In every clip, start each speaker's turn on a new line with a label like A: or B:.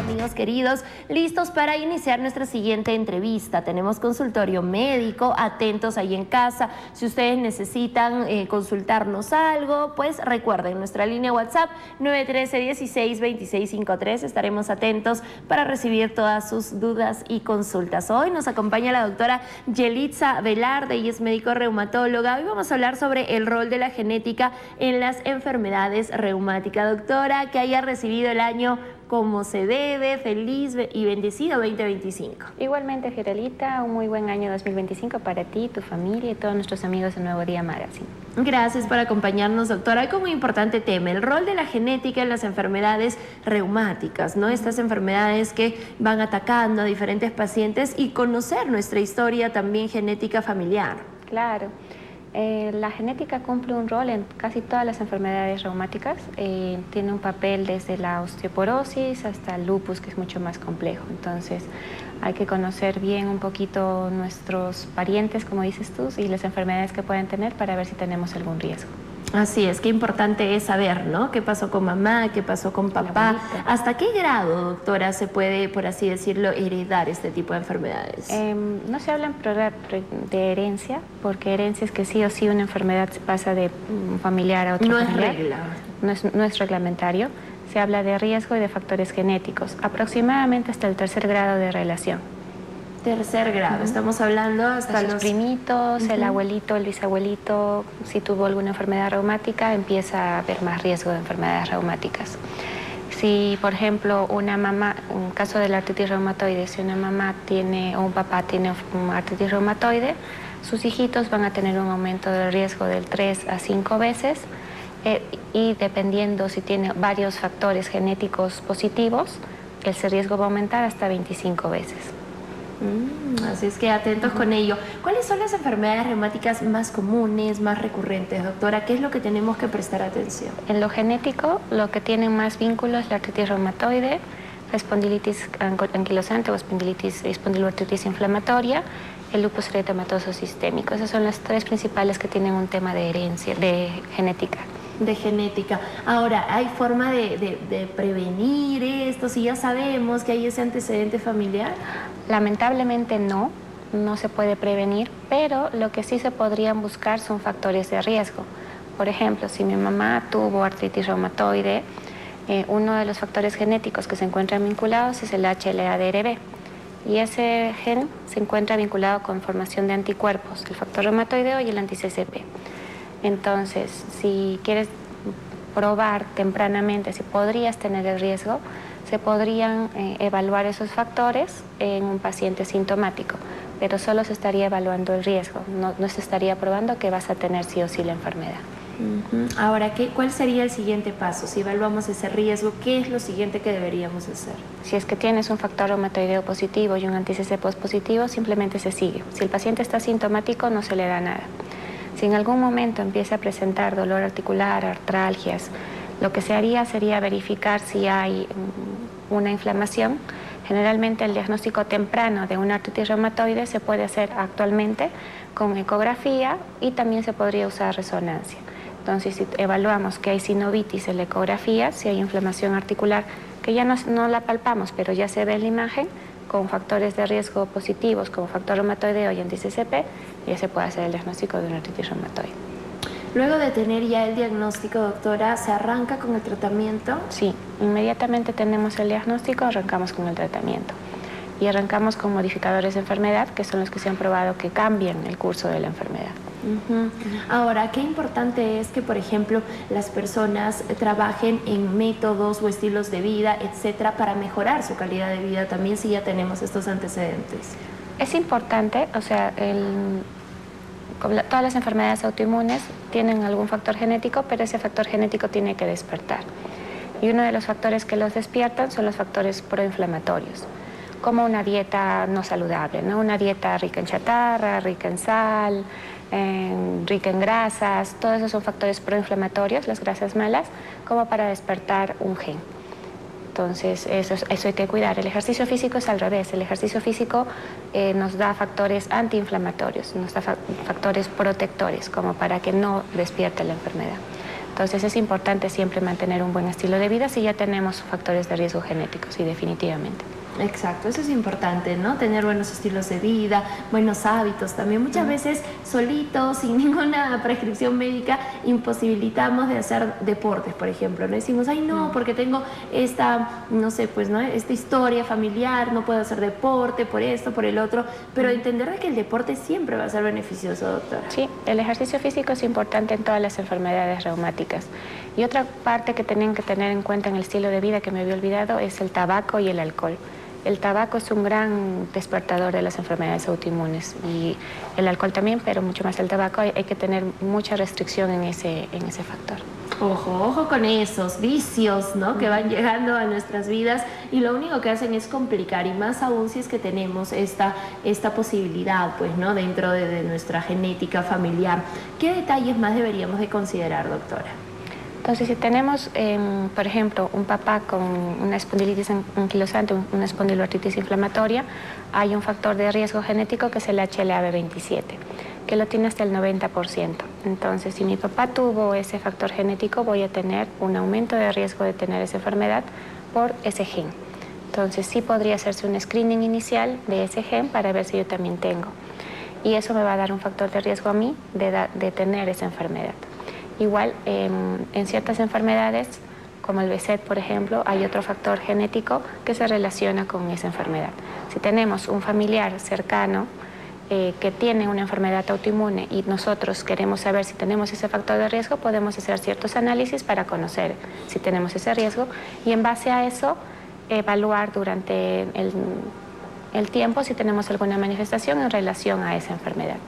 A: amigos queridos, listos para iniciar nuestra siguiente entrevista. Tenemos consultorio médico, atentos ahí en casa. Si ustedes necesitan consultarnos algo, pues recuerden nuestra línea WhatsApp 913-16-2653. Estaremos atentos para recibir todas sus dudas y consultas. Hoy nos acompaña la doctora Yelitza Velarde, ella es médico reumatóloga. Hoy vamos a hablar sobre el rol de la genética en las enfermedades reumáticas. Doctora, que haya recibido el año como se debe, feliz y bendecido 2025.
B: Igualmente, Geralita, un muy buen año 2025 para ti, tu familia y todos nuestros amigos de Nuevo Día Magazine.
A: Gracias por acompañarnos, doctora. Hoy con un importante tema, el rol de la genética en las enfermedades reumáticas, ¿no? Estas enfermedades que van atacando a diferentes pacientes y conocer nuestra historia también genética familiar.
B: Claro. La genética cumple un rol en casi todas las enfermedades reumáticas. Tiene un papel desde la osteoporosis hasta el lupus, que es mucho más complejo. Entonces, hay que conocer bien un poquito nuestros parientes, como dices tú, y las enfermedades que pueden tener para ver si tenemos algún riesgo.
A: Así es, qué importante es saber, ¿no? ¿Qué pasó con mamá? ¿Qué pasó con papá? ¿Hasta qué grado, doctora, se puede, por así decirlo, heredar este tipo de enfermedades?
B: No se habla de herencia, porque herencia es que sí o sí una enfermedad se pasa de un familiar a otro familiar.
A: No es regla.
B: No es reglamentario. Se habla de riesgo y de factores genéticos, aproximadamente hasta el tercer grado de relación.
A: Tercer grado, estamos hablando hasta los
B: primitos, el abuelito, el bisabuelito, si tuvo alguna enfermedad reumática, empieza a haber más riesgo de enfermedades reumáticas. Si, por ejemplo, una mamá, en el caso de la artritis reumatoide, si una mamá tiene o un papá tiene una artritis reumatoide, sus hijitos van a tener un aumento del riesgo del 3 a 5 veces y dependiendo si tiene varios factores genéticos positivos, ese riesgo va a aumentar hasta 25 veces.
A: Así es que atentos con ello. ¿Cuáles son las enfermedades reumáticas más comunes, más recurrentes, doctora? ¿Qué es lo que tenemos que prestar atención?
B: En lo genético, lo que tienen más vínculos es la artritis reumatoide, la espondilitis anquilosante o espondiloartritis inflamatoria, el lupus eritematoso sistémico. Esas son las tres principales que tienen un tema de herencia, de genética.
A: De genética. Ahora, ¿hay forma de prevenir esto? Si ya sabemos que hay ese antecedente familiar.
B: Lamentablemente no se puede prevenir, pero lo que sí se podrían buscar son factores de riesgo. Por ejemplo, si mi mamá tuvo artritis reumatoide, uno de los factores genéticos que se encuentran vinculados es el HLA-DRB. Y ese gen se encuentra vinculado con formación de anticuerpos, el factor reumatoideo y el anti-CCP. Entonces, si quieres probar tempranamente si podrías tener el riesgo, se podrían evaluar esos factores en un paciente sintomático, pero solo se estaría evaluando el riesgo, no se estaría probando que vas a tener sí o sí la enfermedad.
A: Ahora, ¿cuál sería el siguiente paso? Si evaluamos ese riesgo, ¿qué es lo siguiente que deberíamos hacer?
B: Si es que tienes un factor reumatoideo positivo y un anti-CCP positivo, simplemente se sigue. Si el paciente está sintomático, no se le da nada. Si en algún momento empieza a presentar dolor articular, artralgias, lo que se haría sería verificar si hay una inflamación. Generalmente el diagnóstico temprano de una artritis reumatoide se puede hacer actualmente con ecografía y también se podría usar resonancia. Entonces, si evaluamos que hay sinovitis en la ecografía, si hay inflamación articular, que ya no la palpamos, pero ya se ve en la imagen, con factores de riesgo positivos como factor reumatoideo y anti-CCP, ya se puede hacer el diagnóstico de una artritis reumatoide.
A: Luego de tener ya el diagnóstico, doctora, ¿se arranca con el tratamiento?
B: Sí, inmediatamente tenemos el diagnóstico, arrancamos con el tratamiento. Y arrancamos con modificadores de enfermedad, que son los que se han probado que cambian el curso de la enfermedad.
A: Ahora, qué importante es que, por ejemplo, las personas trabajen en métodos o estilos de vida, etcétera, para mejorar su calidad de vida también si ya tenemos estos antecedentes.
B: Es importante, o sea, todas las enfermedades autoinmunes tienen algún factor genético, pero ese factor genético tiene que despertar. Y uno de los factores que los despiertan son los factores proinflamatorios, como una dieta no saludable, ¿no? Una dieta rica en chatarra, rica en sal, rica en grasas, todos esos son factores proinflamatorios, las grasas malas, como para despertar un gen. Entonces, eso hay que cuidar. El ejercicio físico es al revés. El ejercicio físico nos da factores antiinflamatorios, nos da factores protectores, como para que no despierte la enfermedad. Entonces es importante siempre mantener un buen estilo de vida si ya tenemos factores de riesgo genéticos, sí, definitivamente.
A: Exacto, eso es importante, ¿no? Tener buenos estilos de vida, buenos hábitos también. Muchas veces solitos, sin ninguna prescripción médica, imposibilitamos de hacer deportes, por ejemplo. No decimos, ay no, porque tengo esta, no sé, pues, ¿no? Esta historia familiar, no puedo hacer deporte por esto, por el otro, pero entender de que el deporte siempre va a ser beneficioso, doctora.
B: Sí, el ejercicio físico es importante en todas las enfermedades reumáticas. Y otra parte que tienen que tener en cuenta en el estilo de vida que me había olvidado es el tabaco y el alcohol. El tabaco es un gran despertador de las enfermedades autoinmunes y el alcohol también, pero mucho más el tabaco. Hay que tener mucha restricción en ese factor.
A: Ojo con esos vicios, ¿no? Que van llegando a nuestras vidas y lo único que hacen es complicar, y más aún si es que tenemos esta posibilidad, pues, ¿no? Dentro de nuestra genética familiar. ¿Qué detalles más deberíamos de considerar, doctora?
B: Entonces, si tenemos, por ejemplo, un papá con una espondilitis anquilosante, una espondiloartritis inflamatoria, hay un factor de riesgo genético que es el HLA-B27, que lo tiene hasta el 90%. Entonces, si mi papá tuvo ese factor genético, voy a tener un aumento de riesgo de tener esa enfermedad por ese gen. Entonces, sí podría hacerse un screening inicial de ese gen para ver si yo también tengo. Y eso me va a dar un factor de riesgo a mí de tener esa enfermedad. Igual, en ciertas enfermedades, como el BSET, por ejemplo, hay otro factor genético que se relaciona con esa enfermedad. Si tenemos un familiar cercano que tiene una enfermedad autoinmune y nosotros queremos saber si tenemos ese factor de riesgo, podemos hacer ciertos análisis para conocer si tenemos ese riesgo y en base a eso evaluar durante el tiempo si tenemos alguna manifestación en relación a esa enfermedad.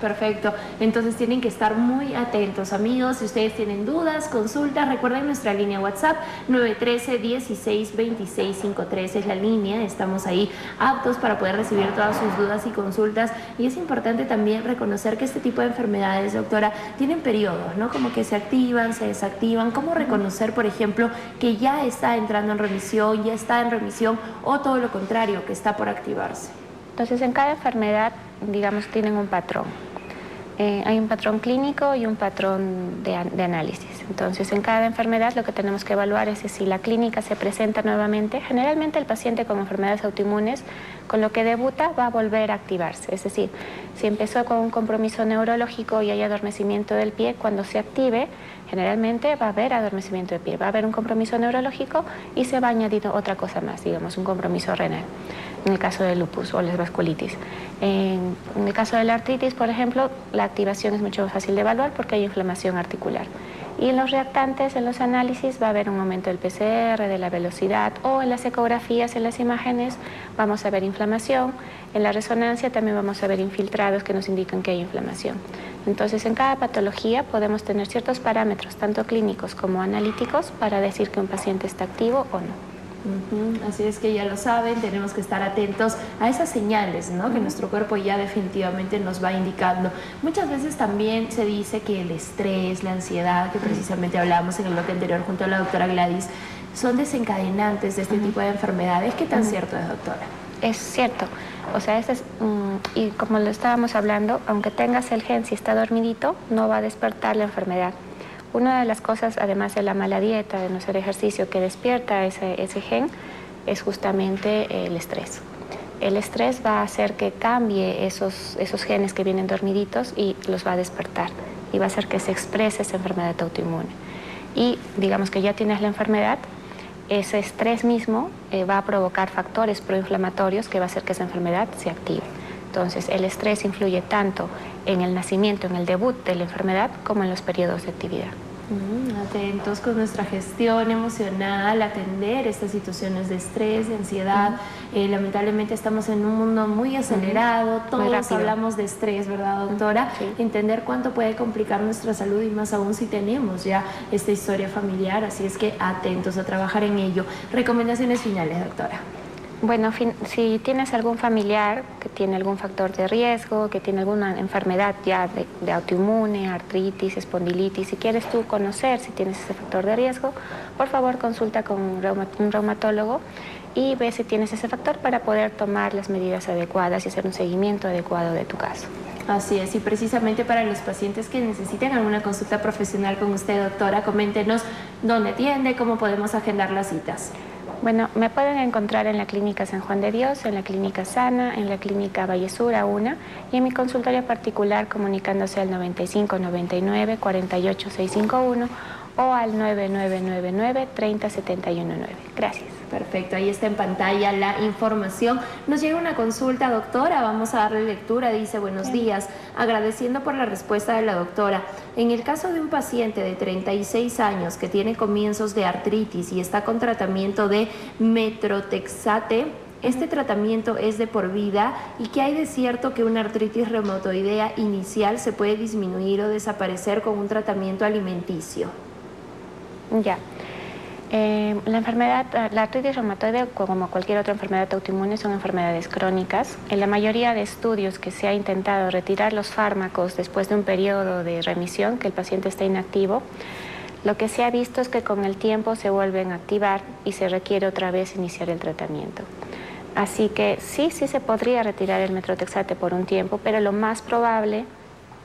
A: Perfecto, entonces tienen que estar muy atentos, amigos. Si ustedes tienen dudas, consultas, recuerden nuestra línea WhatsApp 913-162653 es la línea. Estamos ahí aptos para poder recibir todas sus dudas y consultas, y es importante también reconocer que este tipo de enfermedades, doctora, tienen periodos, ¿no? Como que se activan, se desactivan. ¿Cómo reconocer, por ejemplo, que ya está entrando en remisión, ya está en remisión, o todo lo contrario, que está por activarse?
B: Entonces, en cada enfermedad, digamos, tienen un patrón. Hay un patrón clínico y un patrón de análisis. Entonces, en cada enfermedad lo que tenemos que evaluar es si la clínica se presenta nuevamente. Generalmente el paciente con enfermedades autoinmunes, con lo que debuta, va a volver a activarse. Es decir, si empezó con un compromiso neurológico y hay adormecimiento del pie, cuando se active, generalmente va a haber adormecimiento del pie, va a haber un compromiso neurológico y se va a añadir otra cosa más, digamos, un compromiso renal. En el caso del lupus o la vasculitis. En el caso de la artritis, por ejemplo, la activación es mucho más fácil de evaluar porque hay inflamación articular. Y en los reactantes, en los análisis, va a haber un aumento del PCR, de la velocidad, o en las ecografías, en las imágenes, vamos a ver inflamación. En la resonancia también vamos a ver infiltrados que nos indican que hay inflamación. Entonces, en cada patología podemos tener ciertos parámetros, tanto clínicos como analíticos, para decir que un paciente está activo o no.
A: Así es que ya lo saben, tenemos que estar atentos a esas señales, ¿no? Que nuestro cuerpo ya definitivamente nos va indicando. Muchas veces también se dice que el estrés, la ansiedad, que precisamente hablábamos en el bloque anterior junto a la doctora Gladys, son desencadenantes de este tipo de enfermedades. ¿Qué tan cierto es, doctora?
B: Es cierto. O sea, y como lo estábamos hablando, aunque tengas el gen, si está dormidito, no va a despertar la enfermedad. Una de las cosas, además de la mala dieta, de no hacer ejercicio, que despierta ese gen, es justamente el estrés. El estrés va a hacer que cambie esos genes que vienen dormiditos y los va a despertar. Y va a hacer que se exprese esa enfermedad autoinmune. Y digamos que ya tienes la enfermedad, ese estrés mismo va a provocar factores proinflamatorios que va a hacer que esa enfermedad se active. Entonces, el estrés influye tanto en el nacimiento, en el debut de la enfermedad, como en los periodos de actividad.
A: Atentos con nuestra gestión emocional, atender estas situaciones de estrés, de ansiedad. Lamentablemente estamos en un mundo muy acelerado, todos hablamos de estrés, ¿verdad, doctora?
B: Sí.
A: Entender cuánto puede complicar nuestra salud, y más aún si tenemos ya esta historia familiar, así es que atentos a trabajar en ello. Recomendaciones finales, doctora.
B: Bueno, si tienes algún familiar que tiene algún factor de riesgo, que tiene alguna enfermedad ya de autoinmune, artritis, espondilitis, si quieres tú conocer si tienes ese factor de riesgo, por favor consulta con un reumatólogo y ve si tienes ese factor para poder tomar las medidas adecuadas y hacer un seguimiento adecuado de tu caso.
A: Así es, y precisamente para los pacientes que necesiten alguna consulta profesional con usted, doctora, coméntenos dónde atiende, cómo podemos agendar las citas.
B: Bueno, me pueden encontrar en la Clínica San Juan de Dios, en la Clínica Sana, en la Clínica Vallesur A1 y en mi consultorio particular comunicándose al 95 99 48 651 o al 9999 30 719. Gracias.
A: Perfecto, ahí está en pantalla la información. Nos llega una consulta, doctora, vamos a darle lectura. Dice, buenos días, agradeciendo por la respuesta de la doctora. En el caso de un paciente de 36 años que tiene comienzos de artritis y está con tratamiento de metrotexate, ¿este tratamiento es de por vida? ¿Y qué hay de cierto que una artritis reumatoidea inicial se puede disminuir o desaparecer con un tratamiento alimenticio?
B: Ya. La artritis reumatoide, como cualquier otra enfermedad autoinmune, son enfermedades crónicas. En la mayoría de estudios que se ha intentado retirar los fármacos después de un periodo de remisión, que el paciente está inactivo, lo que se ha visto es que con el tiempo se vuelven a activar y se requiere otra vez iniciar el tratamiento. Así que sí se podría retirar el metrotexate por un tiempo, pero lo más probable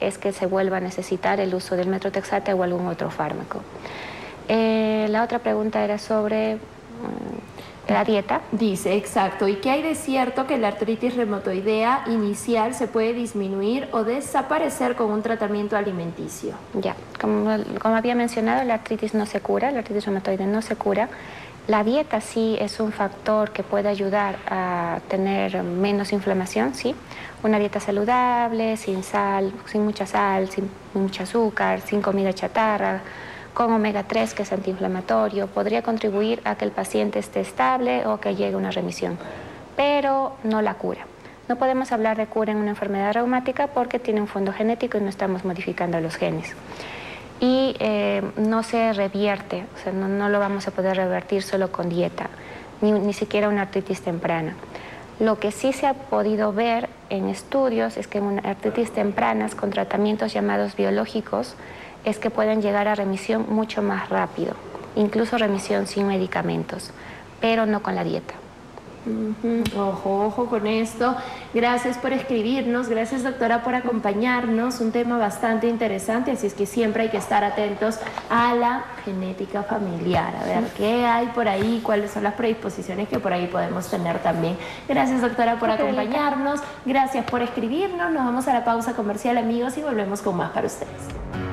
B: es que se vuelva a necesitar el uso del metrotexate o algún otro fármaco. La otra pregunta era sobre la dieta.
A: Dice, exacto. ¿Y qué hay de cierto que la artritis reumatoidea inicial se puede disminuir o desaparecer con un tratamiento alimenticio?
B: Ya, como había mencionado, la artritis no se cura, la artritis reumatoide no se cura. La dieta sí es un factor que puede ayudar a tener menos inflamación, sí. Una dieta saludable, sin sal, sin mucha azúcar, sin comida chatarra, con omega 3, que es antiinflamatorio, podría contribuir a que el paciente esté estable o que llegue a una remisión, pero no la cura. No podemos hablar de cura en una enfermedad reumática porque tiene un fondo genético y no estamos modificando los genes. Y no se revierte, o sea, no lo vamos a poder revertir solo con dieta, ni siquiera una artritis temprana. Lo que sí se ha podido ver en estudios es que en artritis tempranas con tratamientos llamados biológicos es que pueden llegar a remisión mucho más rápido, incluso remisión sin medicamentos, pero no con la dieta.
A: Ojo con esto. Gracias por escribirnos, gracias doctora por acompañarnos, un tema bastante interesante, así es que siempre hay que estar atentos a la genética familiar, a ver qué hay por ahí, cuáles son las predisposiciones que por ahí podemos tener también. Gracias doctora por acompañarnos, gracias por escribirnos, nos vamos a la pausa comercial amigos y volvemos con más para ustedes.